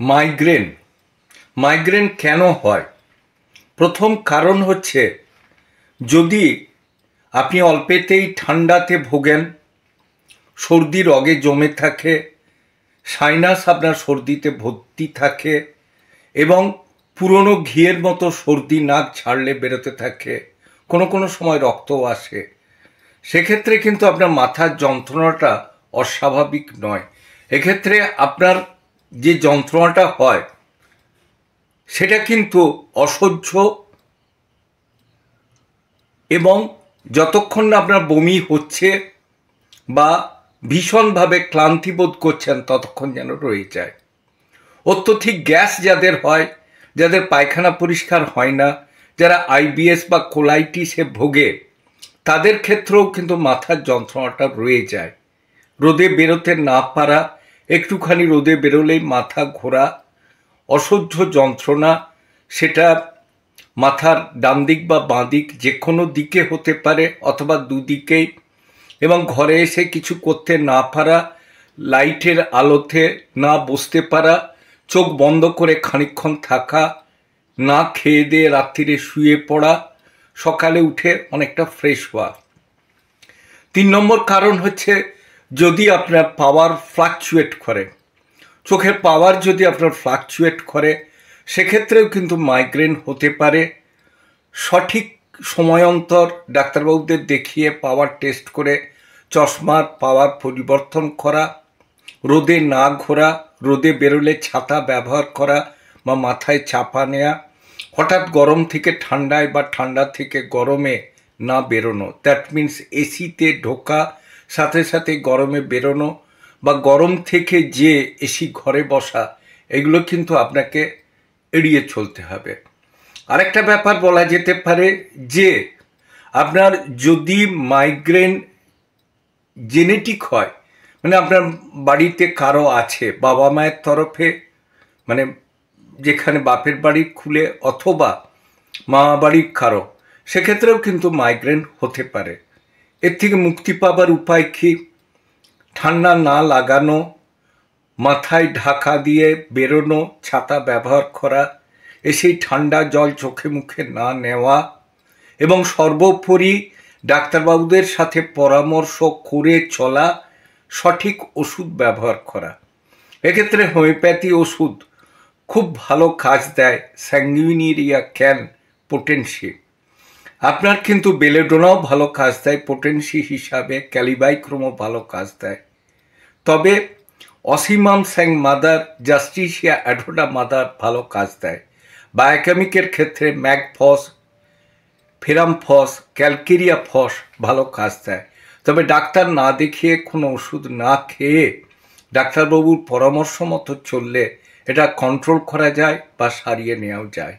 Migraine migraine কেন হয়? প্রথম কারণ হচ্ছে যদি আপনি অল্পেতেই ঠান্ডাতে ভোগেন, সর্দি রগে জমে থাকে, সাইনাস আপনার সর্দিতে ভর্তি থাকে এবং পুরনো ঘিয়ের মতো সর্দি নাক ঝাড়লে বেরোতে থাকে, কোনো সময় রক্তও আসে, সেক্ষেত্রে কিন্তু আপনার মাথার যন্ত্রণাটা অস্বাভাবিক নয়। এক্ষেত্রে আপনার যে যন্ত্রণাটা হয় সেটা কিন্তু অসহ্য এবং যতক্ষণ না আপনার বমি হচ্ছে বা ভীষণভাবে ক্লান্তি বোধ করছেন ততক্ষণ যেন রয়ে যায়। অত্যধিক গ্যাস যাদের হয়, যাদের পায়খানা পরিষ্কার হয় না, যারা আইবিএস বা কোলাইটিসে ভোগে, তাদের ক্ষেত্রেও কিন্তু মাথার যন্ত্রণাটা রয়ে যায়। রোদে বেরোতে না পারা, একটুখানি রোদে বেরোলেই মাথা ঘোরা, অসহ্য যন্ত্রণা, সেটা মাথার ডান দিক বা বাঁ দিক যে কোনো দিকে হতে পারে অথবা দুদিকেই, এবং ঘরে এসে কিছু করতে না পারা, লাইটের আলোতে না বসতে পারা, চোখ বন্ধ করে খানিকক্ষণ থাকা, না খেয়ে দিয়ে রাত্রিরে শুয়ে পড়া, সকালে উঠে অনেকটা ফ্রেশ হওয়া। 3 নম্বর কারণ হচ্ছে যদি আপনার পাওয়ার ফ্লাকচুয়েট করে, চোখের পাওয়ার যদি আপনার ফ্লাকচুয়েট করে, সেক্ষেত্রেও কিন্তু মাইগ্রেন হতে পারে। সঠিক সময় অন্তর ডাক্তারবাবুদের দেখিয়ে পাওয়ার টেস্ট করে চশমার পাওয়ার পরিবর্তন করা, রোদে না ঘোরা, রোদে বেরোলে ছাতা ব্যবহার করা বা মাথায় চাপা নেওয়া, হঠাৎ গরম থেকে ঠান্ডায় বা ঠান্ডা থেকে গরমে না বেরোনো, দ্যাট মিন্স এসিতে ঢোকা সাথে সাথে গরমে বেরোনো বা গরম থেকে যে এসি ঘরে বসা, এগুলো কিন্তু আপনাকে এড়িয়ে চলতে হবে। আরেকটা ব্যাপার বলা যেতে পারে যে আপনার যদি মাইগ্রেন জেনেটিক হয়, মানে আপনার বাড়িতে কারো আছে, বাবা মায়ের তরফে, মানে যেখানে বাপের বাড়ির খুলে, অথবা মা বাড়ির কারো, সেক্ষেত্রেও কিন্তু মাইগ্রেন হতে পারে। এর থেকে মুক্তি পাবার উপায় কি? ঠান্ডা না লাগানো, মাথায় ঢাকা দিয়ে বেরোনো, ছাতা ব্যবহার করা, এসেই ঠান্ডা জল চোখে মুখে না নেওয়া, এবং সর্বোপরি ডাক্তারবাবুদের সাথে পরামর্শ করে চলা, সঠিক ওষুধ ব্যবহার করা। এক্ষেত্রে হোমিওপ্যাথি ওষুধ খুব ভালো কাজ দেয়, স্যাঙ্গুইনেরিয়া ক্যান পোটেন্সি। আপনার কিন্তু বেলেডোনাও ভালো কাজ দেয় পোটেন্সি হিসাবে, ক্যালিবাইক্রোমও ভালো কাজ দেয়। তবে অসিমাম স্যাং মাদার, জাস্টিসিয়া অ্যাডোডা মাদার ভালো কাজ দেয়। বায়োকেমিকের ক্ষেত্রে ম্যাগফস, ফেরামফস, ক্যালকেরিয়া ফস ভালো কাজ দেয়। তবে ডাক্তার না দেখিয়ে কোনো ওষুধ না খেয়ে ডাক্তারবাবুর পরামর্শ মতো চললে এটা কন্ট্রোল করা যায় বা সারিয়ে নেওয়াও যায়।